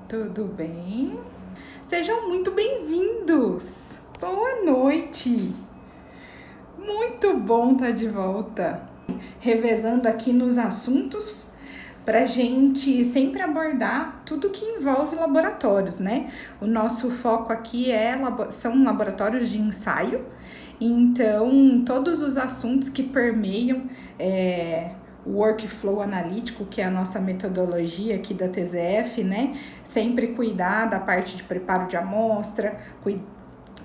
Tudo bem? Sejam muito bem-vindos! Boa noite! Muito bom estar de volta, revezando aqui nos assuntos para gente sempre abordar tudo que envolve laboratórios, né? O nosso foco aqui são laboratórios de ensaio, então todos os assuntos que permeiam o workflow analítico, que é a nossa metodologia aqui da TZF, né? Sempre cuidar da parte de preparo de amostra,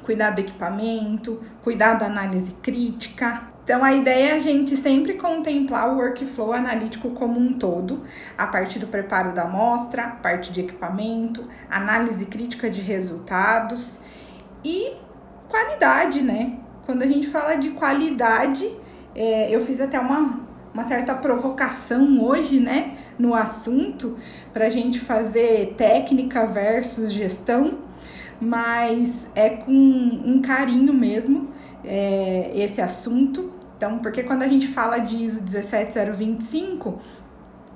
cuidar do equipamento, cuidar da análise crítica. Então, a ideia é a gente sempre contemplar o workflow analítico como um todo, a parte do preparo da amostra, a parte de equipamento, análise crítica de resultados e qualidade, né? Quando a gente fala de qualidade, eu fiz até uma certa provocação hoje, né, no assunto, para a gente fazer técnica versus gestão, mas é com um carinho mesmo esse assunto. Então, porque quando a gente fala de ISO 17025,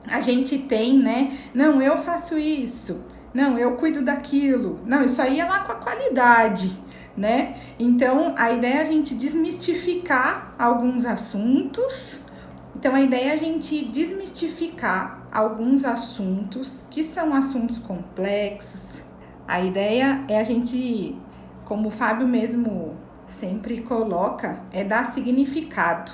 a gente tem, né, não, eu faço isso, não, eu cuido daquilo, não, isso aí é lá com a qualidade, né? Então, a ideia é a gente desmistificar alguns assuntos. Então, a ideia é a gente desmistificar alguns assuntos que são assuntos complexos. A ideia é a gente, como o Fábio mesmo sempre coloca, é dar significado,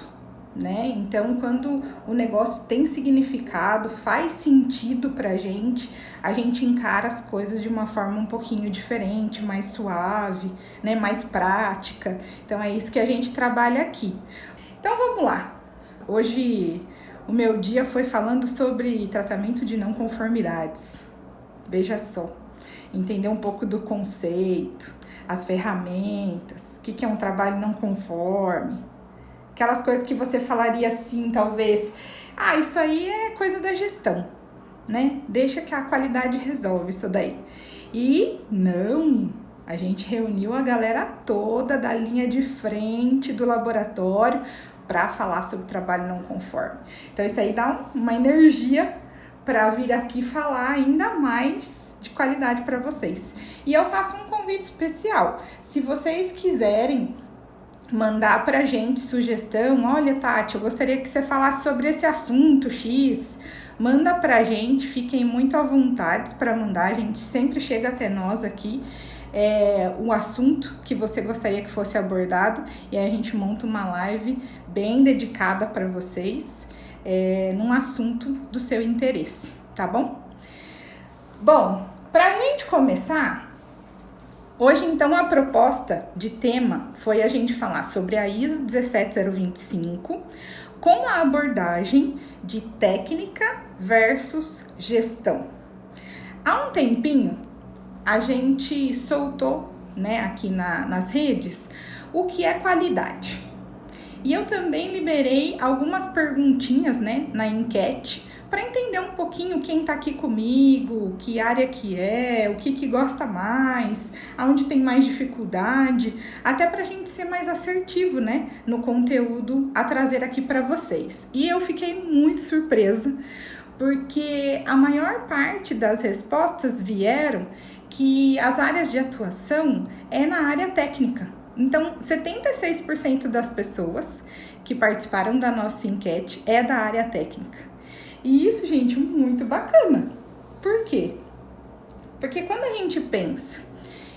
né? Então, quando o negócio tem significado, faz sentido pra gente, a gente encara as coisas de uma forma um pouquinho diferente, mais suave, né? Mais prática. Então, é isso que a gente trabalha aqui. Então, vamos lá. Hoje, o meu dia foi falando sobre tratamento de não conformidades. Veja só, entender um pouco do conceito, as ferramentas, o que é um trabalho não conforme, aquelas coisas que você falaria assim, talvez, isso aí é coisa da gestão, né? Deixa que a qualidade resolve isso daí. E não, a gente reuniu a galera toda da linha de frente do laboratório para falar sobre trabalho não conforme. Então, isso aí dá uma energia para vir aqui falar ainda mais de qualidade para vocês. E eu faço um convite especial. Se vocês quiserem mandar pra gente sugestão, olha, Tati, eu gostaria que você falasse sobre esse assunto X, manda pra gente, fiquem muito à vontade para mandar, a gente sempre chega até nós aqui, o assunto que você gostaria que fosse abordado, e aí a gente monta uma live bem dedicada para vocês, num assunto do seu interesse, tá bom? Bom, pra gente começar, hoje, então, a proposta de tema foi a gente falar sobre a ISO 17025 com a abordagem de técnica versus gestão. Há um tempinho, a gente soltou, né, aqui nas redes, o que é qualidade. E eu também liberei algumas perguntinhas, né, na enquete, para entender um pouquinho quem tá aqui comigo, que área que o que gosta mais, aonde tem mais dificuldade, até pra gente ser mais assertivo, né, no conteúdo a trazer aqui para vocês. E eu fiquei muito surpresa, porque a maior parte das respostas vieram que as áreas de atuação é na área técnica. Então, 76% das pessoas que participaram da nossa enquete é da área técnica. E isso, gente, muito bacana. Por quê? Porque quando a gente pensa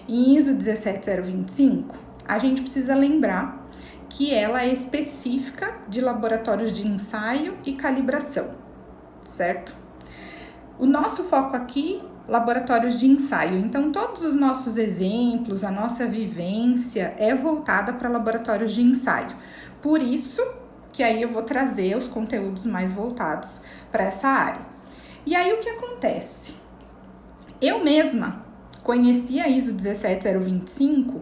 em ISO 17025, a gente precisa lembrar que ela é específica de laboratórios de ensaio e calibração, certo? O nosso foco aqui, laboratórios de ensaio. Então, todos os nossos exemplos, a nossa vivência é voltada para laboratórios de ensaio. Por isso que aí eu vou trazer os conteúdos mais voltados para essa área. E aí o que acontece? Eu mesma conheci a ISO 17025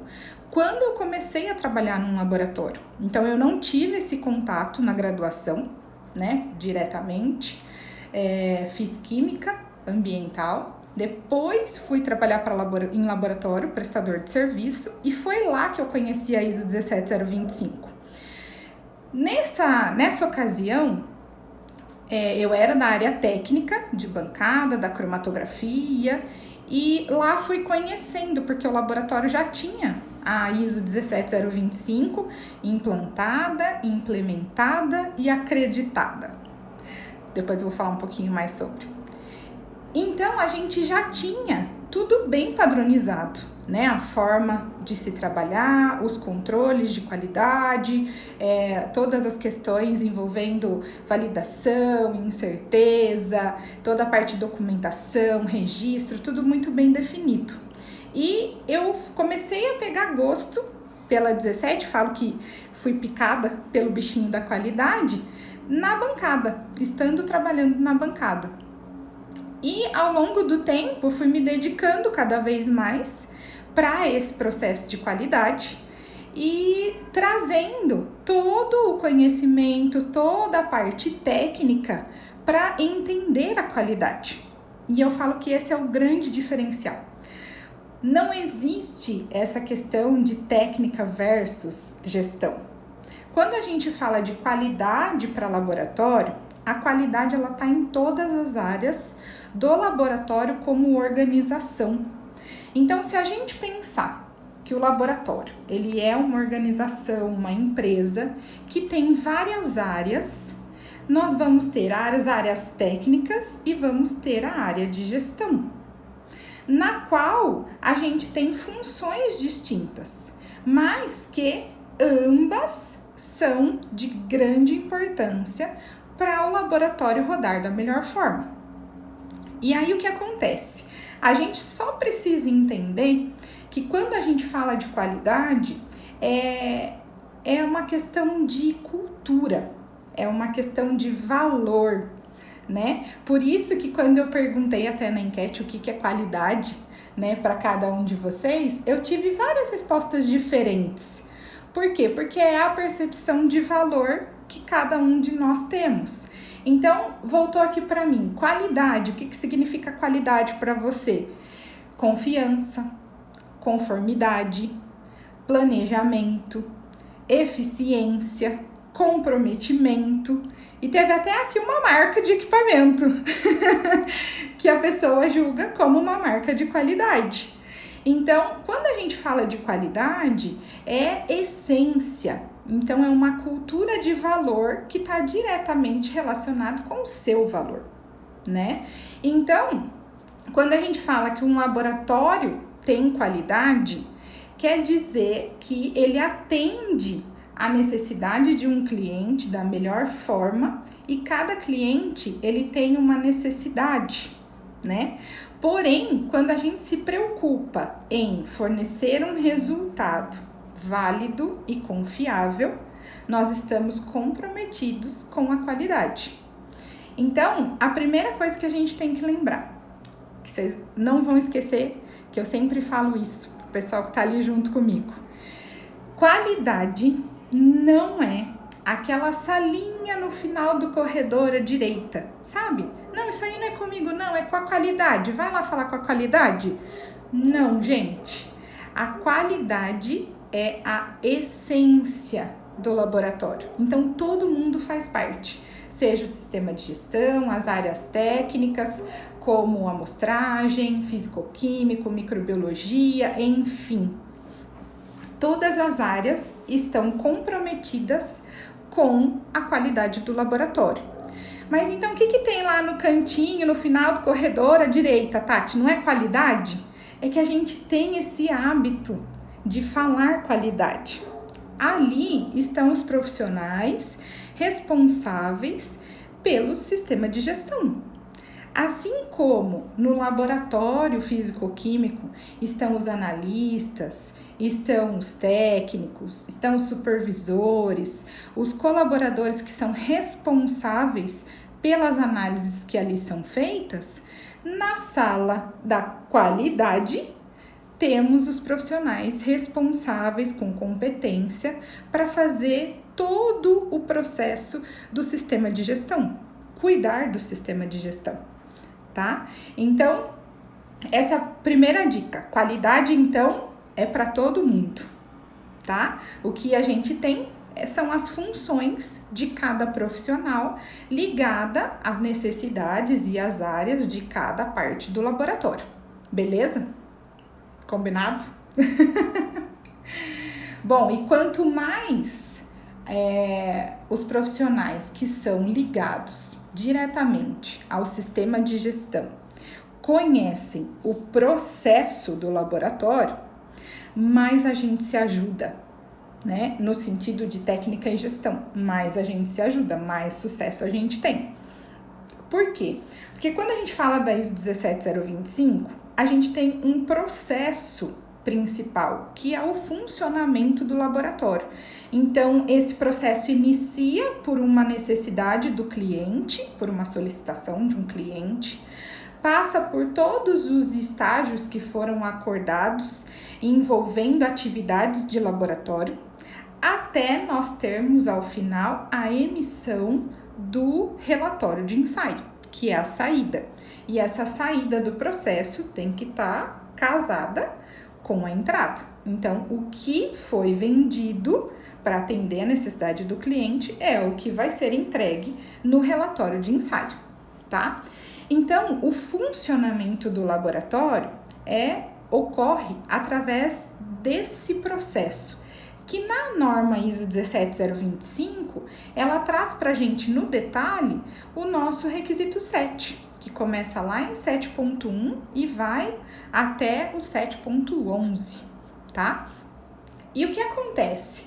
quando eu comecei a trabalhar num laboratório. Então eu não tive esse contato na graduação, né, diretamente. Fiz química ambiental, depois fui trabalhar em laboratório, prestador de serviço, e foi lá que eu conheci a ISO 17025. Nessa ocasião, eu era da área técnica, de bancada, da cromatografia, E lá fui conhecendo, porque o laboratório já tinha a ISO 17025 implantada, implementada e acreditada. Depois eu vou falar um pouquinho mais sobre. Então, a gente já tinha tudo bem padronizado, né? A forma de se trabalhar, os controles de qualidade, todas as questões envolvendo validação, incerteza, toda a parte de documentação, registro, tudo muito bem definido. E eu comecei a pegar gosto pela 17, falo que fui picada pelo bichinho da qualidade na bancada, estando trabalhando na bancada. E ao longo do tempo fui me dedicando cada vez mais para esse processo de qualidade e trazendo todo o conhecimento, toda a parte técnica para entender a qualidade. E eu falo que esse é o grande diferencial. Não existe essa questão de técnica versus gestão. Quando a gente fala de qualidade para laboratório, a qualidade ela está em todas as áreas do laboratório como organização. Então, se a gente pensar que o laboratório ele é uma organização, uma empresa que tem várias áreas, nós vamos ter as áreas técnicas e vamos ter a área de gestão, na qual a gente tem funções distintas, mas que ambas são de grande importância para o laboratório rodar da melhor forma. E aí o que acontece? A gente só precisa entender que quando a gente fala de qualidade, é uma questão de cultura, é uma questão de valor, né? Por isso que quando eu perguntei até na enquete o que é qualidade, né, para cada um de vocês, eu tive várias respostas diferentes. Por quê? Porque é a percepção de valor que cada um de nós temos. Então, voltou aqui para mim, qualidade, o que significa qualidade para você? Confiança, conformidade, planejamento, eficiência, comprometimento, e teve até aqui uma marca de equipamento, que a pessoa julga como uma marca de qualidade. Então, quando a gente fala de qualidade, é essência. Então, é uma cultura de valor que está diretamente relacionado com o seu valor, né? Então, quando a gente fala que um laboratório tem qualidade, quer dizer que ele atende a necessidade de um cliente da melhor forma e cada cliente, ele tem uma necessidade, né? Porém, quando a gente se preocupa em fornecer um resultado válido e confiável, nós estamos comprometidos com a qualidade. Então, a primeira coisa que a gente tem que lembrar, que vocês não vão esquecer, que eu sempre falo isso pro pessoal que tá ali junto comigo. Qualidade não é aquela salinha no final do corredor à direita, sabe? Não, isso aí não é comigo, não, é com a qualidade. Vai lá falar com a qualidade? Não, gente. A qualidade é a essência do laboratório. Então, todo mundo faz parte. Seja o sistema de gestão, as áreas técnicas, como amostragem, físico-químico, microbiologia, enfim. Todas as áreas estão comprometidas com a qualidade do laboratório. Mas então, o que tem lá no cantinho, no final do corredor à direita, Tati? Não é qualidade? É que a gente tem esse hábito de falar qualidade. Ali estão os profissionais responsáveis pelo sistema de gestão. Assim como no laboratório físico-químico estão os analistas, estão os técnicos, estão os supervisores, os colaboradores que são responsáveis pelas análises que ali são feitas, na sala da qualidade temos os profissionais responsáveis com competência para fazer todo o processo do sistema de gestão, cuidar do sistema de gestão, tá? Então, essa é a primeira dica. Qualidade, então, é para todo mundo, tá? O que a gente tem são as funções de cada profissional ligada às necessidades e às áreas de cada parte do laboratório, Beleza? Combinado? Bom, e quanto mais os profissionais que são ligados diretamente ao sistema de gestão conhecem o processo do laboratório, mais a gente se ajuda, né? No sentido de técnica e gestão, mais a gente se ajuda, mais sucesso a gente tem. Por quê? Porque quando a gente fala da ISO 17025, a gente tem um processo principal, que é o funcionamento do laboratório. Então, esse processo inicia por uma necessidade do cliente, por uma solicitação de um cliente, passa por todos os estágios que foram acordados envolvendo atividades de laboratório, até nós termos ao final a emissão do relatório de ensaio, que é a saída. E essa saída do processo tem que estar casada com a entrada. Então, o que foi vendido para atender a necessidade do cliente é o que vai ser entregue no relatório de ensaio, tá? Então, o funcionamento do laboratório ocorre através desse processo, que na norma ISO 17025, ela traz para a gente no detalhe o nosso requisito 7, que começa lá em 7.1 e vai até o 7.11, tá? E o que acontece?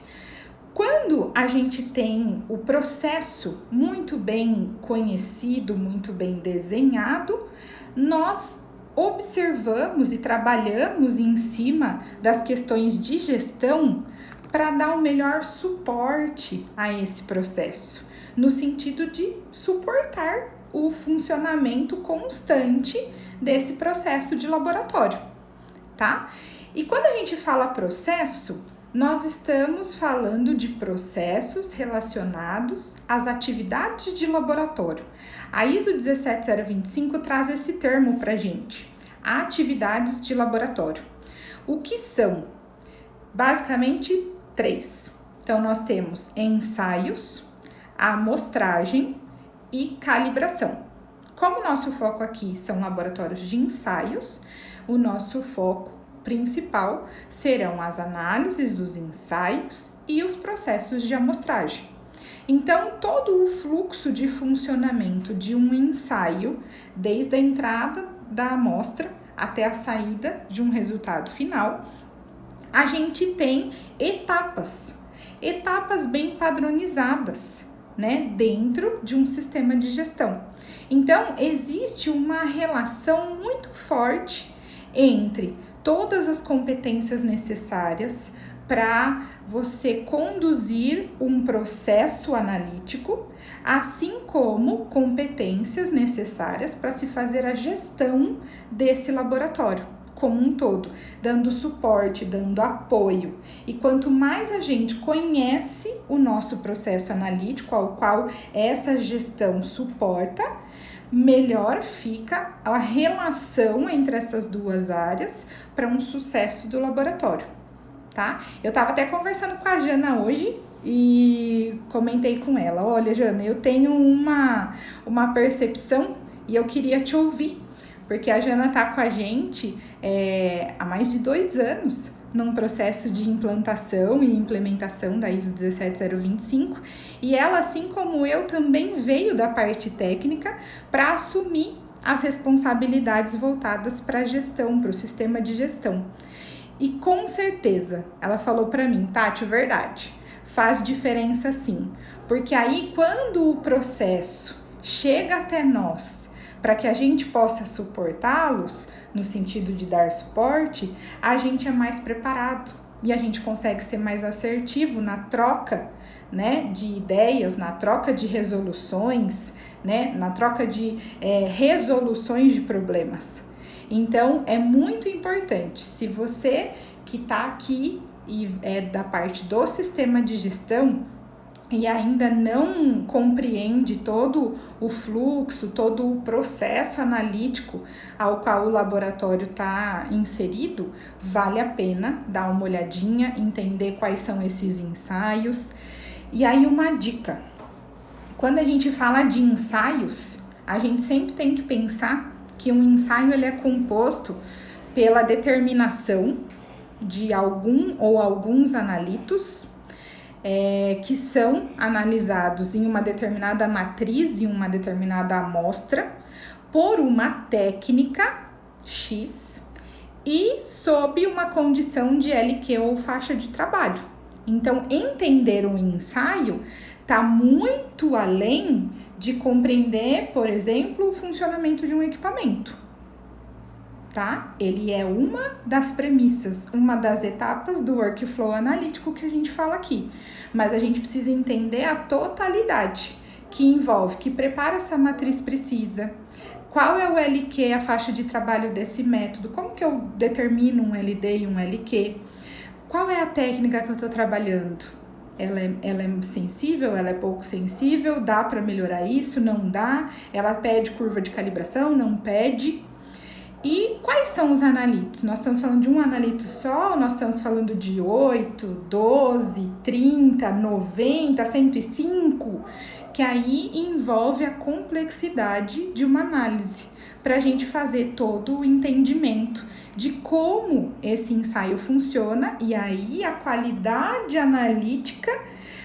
Quando a gente tem o processo muito bem conhecido, muito bem desenhado, nós observamos e trabalhamos em cima das questões de gestão para dar o melhor suporte a esse processo, no sentido de suportar o funcionamento constante desse processo de laboratório, tá? E quando a gente fala processo, nós estamos falando de processos relacionados às atividades de laboratório. A ISO 17025 traz esse termo para a gente, atividades de laboratório. O que são? Basicamente, 3. Então, nós temos ensaios, amostragem e calibração. Como o nosso foco aqui são laboratórios de ensaios, o nosso foco principal serão as análises dos ensaios e os processos de amostragem. Então, todo o fluxo de funcionamento de um ensaio, desde a entrada da amostra até a saída de um resultado final, a gente tem etapas bem padronizadas, né, dentro de um sistema de gestão. Então, existe uma relação muito forte entre todas as competências necessárias para você conduzir um processo analítico, assim como competências necessárias para se fazer a gestão desse laboratório como um todo, dando suporte, dando apoio. E quanto mais a gente conhece o nosso processo analítico, ao qual essa gestão suporta, melhor fica a relação entre essas duas áreas para um sucesso do laboratório, tá? Eu estava até conversando com a Jana hoje e comentei com ela, olha, Jana, eu tenho uma percepção e eu queria te ouvir, porque a Jana tá com a gente há mais de 2 anos num processo de implantação e implementação da ISO 17025, e ela, assim como eu, também veio da parte técnica para assumir as responsabilidades voltadas para a gestão, para o sistema de gestão. E com certeza, ela falou para mim, Tati, verdade, faz diferença sim, porque aí quando o processo chega até nós, para que a gente possa suportá-los, no sentido de dar suporte, a gente é mais preparado e a gente consegue ser mais assertivo na troca, né, de ideias, na troca de resoluções, né, na troca de resoluções de problemas. Então, é muito importante, se você que está aqui e é da parte do sistema de gestão, e ainda não compreende todo o fluxo, todo o processo analítico ao qual o laboratório está inserido, vale a pena dar uma olhadinha, entender quais são esses ensaios. E aí uma dica, quando a gente fala de ensaios, a gente sempre tem que pensar que um ensaio ele é composto pela determinação de algum ou alguns analitos que são analisados em uma determinada matriz, em uma determinada amostra, por uma técnica X e sob uma condição de LQ ou faixa de trabalho. Então, entender o ensaio está muito além de compreender, por exemplo, o funcionamento de um equipamento. Tá? Ele é uma das premissas, uma das etapas do workflow analítico que a gente fala aqui. Mas a gente precisa entender a totalidade, que envolve, que prepara essa matriz precisa, qual é o LQ, a faixa de trabalho desse método, como que eu determino um LD e um LQ, qual é a técnica que eu estou trabalhando. Ela é sensível, ela é pouco sensível, dá para melhorar isso, não dá, ela pede curva de calibração, não pede. E quais são os analitos? Nós estamos falando de um analito só, nós estamos falando de 8, 12, 30, 90, 105, que aí envolve a complexidade de uma análise, para a gente fazer todo o entendimento de como esse ensaio funciona e aí a qualidade analítica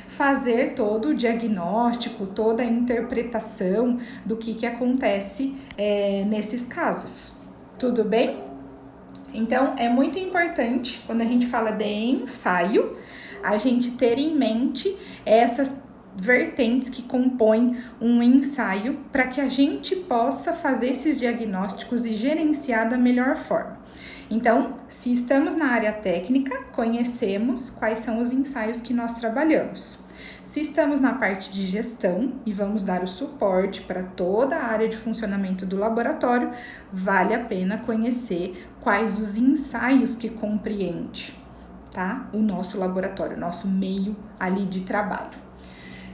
fazer todo o diagnóstico, toda a interpretação do que acontece nesses casos. Tudo bem? Então, é muito importante, quando a gente fala de ensaio, a gente ter em mente essas vertentes que compõem um ensaio para que a gente possa fazer esses diagnósticos e gerenciar da melhor forma. Então, se estamos na área técnica, conhecemos quais são os ensaios que nós trabalhamos. Se estamos na parte de gestão e vamos dar o suporte para toda a área de funcionamento do laboratório, vale a pena conhecer quais os ensaios que compreende, tá? O nosso laboratório, o nosso meio ali de trabalho.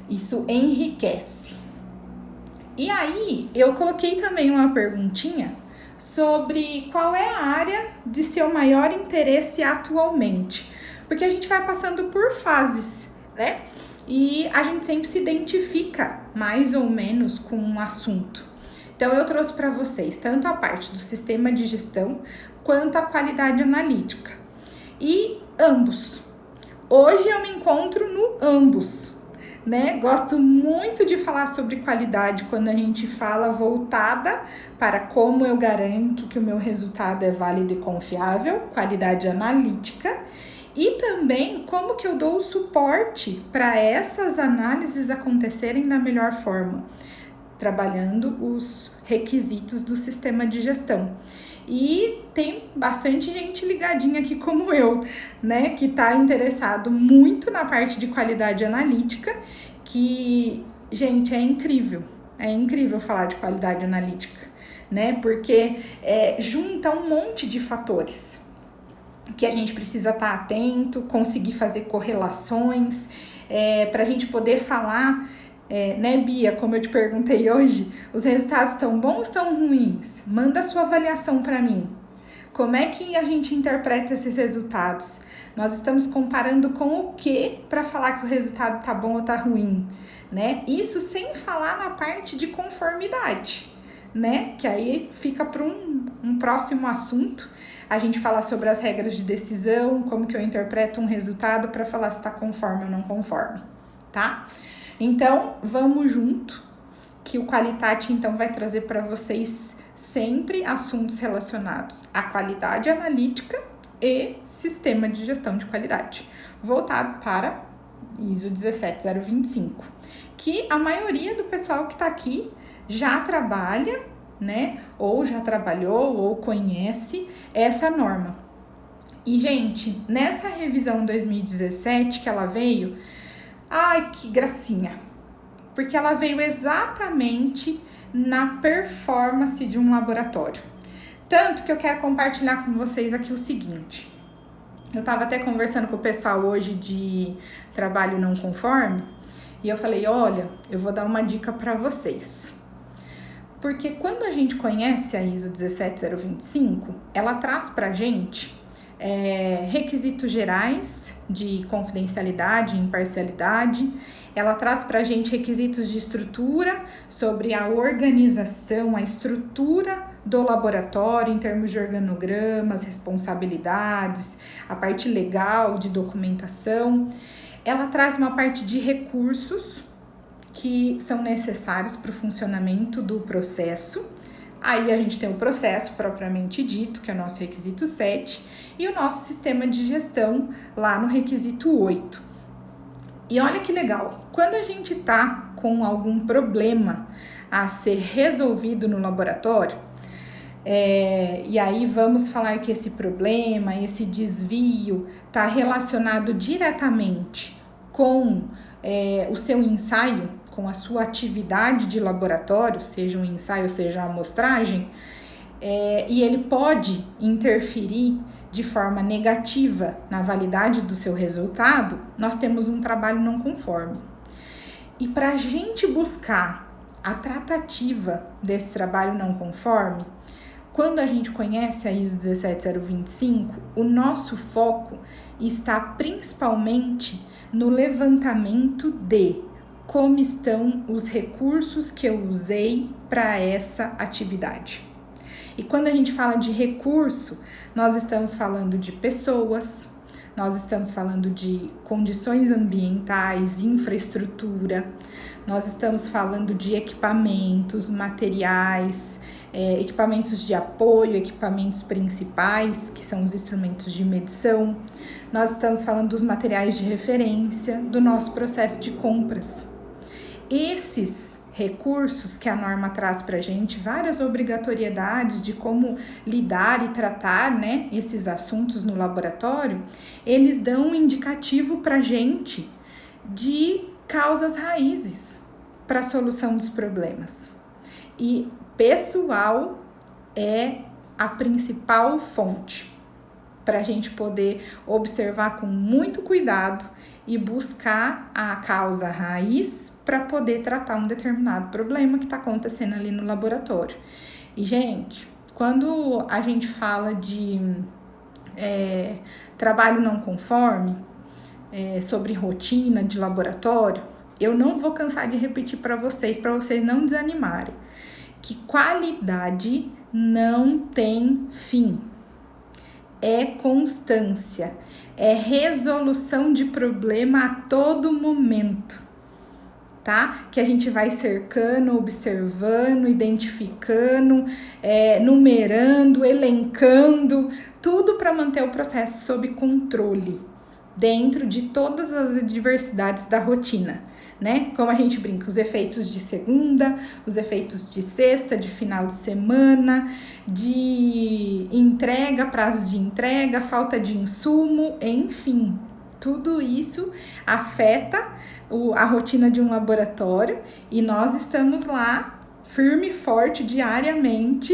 Isso enriquece. E aí, eu coloquei também uma perguntinha sobre qual é a área de seu maior interesse atualmente, porque a gente vai passando por fases, né? E a gente sempre se identifica mais ou menos com um assunto. Então, eu trouxe para vocês tanto a parte do sistema de gestão quanto a qualidade analítica. E ambos. Hoje eu me encontro no ambos, né? Gosto muito de falar sobre qualidade quando a gente fala voltada para como eu garanto que o meu resultado é válido e confiável, qualidade analítica. E também como que eu dou o suporte para essas análises acontecerem da melhor forma, trabalhando os requisitos do sistema de gestão. E tem bastante gente ligadinha aqui como eu, né, que está interessado muito na parte de qualidade analítica, que, gente, é incrível falar de qualidade analítica, né, porque junta um monte de fatores que a gente precisa estar atento, conseguir fazer correlações, para a gente poder falar, né, Bia, como eu te perguntei hoje, os resultados estão bons ou estão ruins? Manda a sua avaliação para mim. Como é que a gente interpreta esses resultados? Nós estamos comparando com o que para falar que o resultado está bom ou está ruim, né? Isso sem falar na parte de conformidade, né? Que aí fica para um próximo assunto. A gente fala sobre as regras de decisão, como que eu interpreto um resultado para falar se está conforme ou não conforme, tá? Então, vamos junto, que o Qualitate, então, vai trazer para vocês sempre assuntos relacionados à qualidade analítica e sistema de gestão de qualidade, voltado para ISO 17025, que a maioria do pessoal que está aqui já trabalha, né, ou já trabalhou ou conhece essa norma. E, gente, nessa revisão 2017 que ela veio, ai, que gracinha, porque ela veio exatamente na performance de um laboratório. Tanto que eu quero compartilhar com vocês aqui o seguinte. Eu estava até conversando com o pessoal hoje de trabalho não conforme, e eu falei, olha, eu vou dar uma dica para vocês. Porque quando a gente conhece a ISO 17025, ela traz pra gente requisitos gerais de confidencialidade e imparcialidade, ela traz pra gente requisitos de estrutura sobre a organização, a estrutura do laboratório em termos de organogramas, responsabilidades, a parte legal de documentação. Ela traz uma parte de recursos que são necessários para o funcionamento do processo. Aí a gente tem o processo propriamente dito, que é o nosso requisito 7, e o nosso sistema de gestão lá no requisito 8. E olha que legal, quando a gente tá com algum problema a ser resolvido no laboratório, e aí vamos falar que esse problema, esse desvio está relacionado diretamente com o seu ensaio, com a sua atividade de laboratório, seja um ensaio, seja uma amostragem, e ele pode interferir de forma negativa na validade do seu resultado, nós temos um trabalho não conforme. E para a gente buscar a tratativa desse trabalho não conforme, quando a gente conhece a ISO 17025, o nosso foco está principalmente no levantamento de como estão os recursos que eu usei para essa atividade. E quando a gente fala de recurso, nós estamos falando de pessoas, nós estamos falando de condições ambientais, infraestrutura, nós estamos falando de equipamentos, materiais, equipamentos de apoio, equipamentos principais, que são os instrumentos de medição. Nós estamos falando dos materiais de referência, do nosso processo de compras. Esses recursos que a norma traz para a gente, várias obrigatoriedades de como lidar e tratar, né, esses assuntos no laboratório, eles dão um indicativo para a gente de causas raízes para a solução dos problemas. E pessoal é a principal fonte para a gente poder observar com muito cuidado e buscar a causa raiz para poder tratar um determinado problema que está acontecendo ali no laboratório. E, gente, quando a gente fala de trabalho não conforme, sobre rotina de laboratório, eu não vou cansar de repetir para vocês não desanimarem, que qualidade não tem fim. É constância, é resolução de problema a todo momento, tá? Que a gente vai cercando, observando, identificando, numerando, elencando, tudo para manter o processo sob controle, dentro de todas as adversidades da rotina, né? Como a gente brinca, os efeitos de segunda, os efeitos de sexta, de final de semana, de entrega, prazo de entrega, falta de insumo, enfim, tudo isso afeta a rotina de um laboratório e nós estamos lá firme e forte diariamente,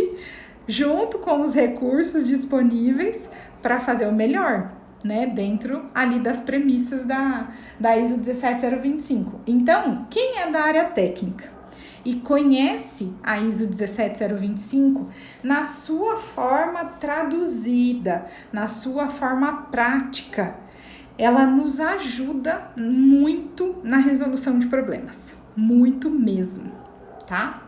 junto com os recursos disponíveis para fazer o melhor, né, dentro ali das premissas da ISO 17025. Então, quem é da área técnica e conhece a ISO 17025 na sua forma traduzida, na sua forma prática, ela nos ajuda muito na resolução de problemas, muito mesmo, tá?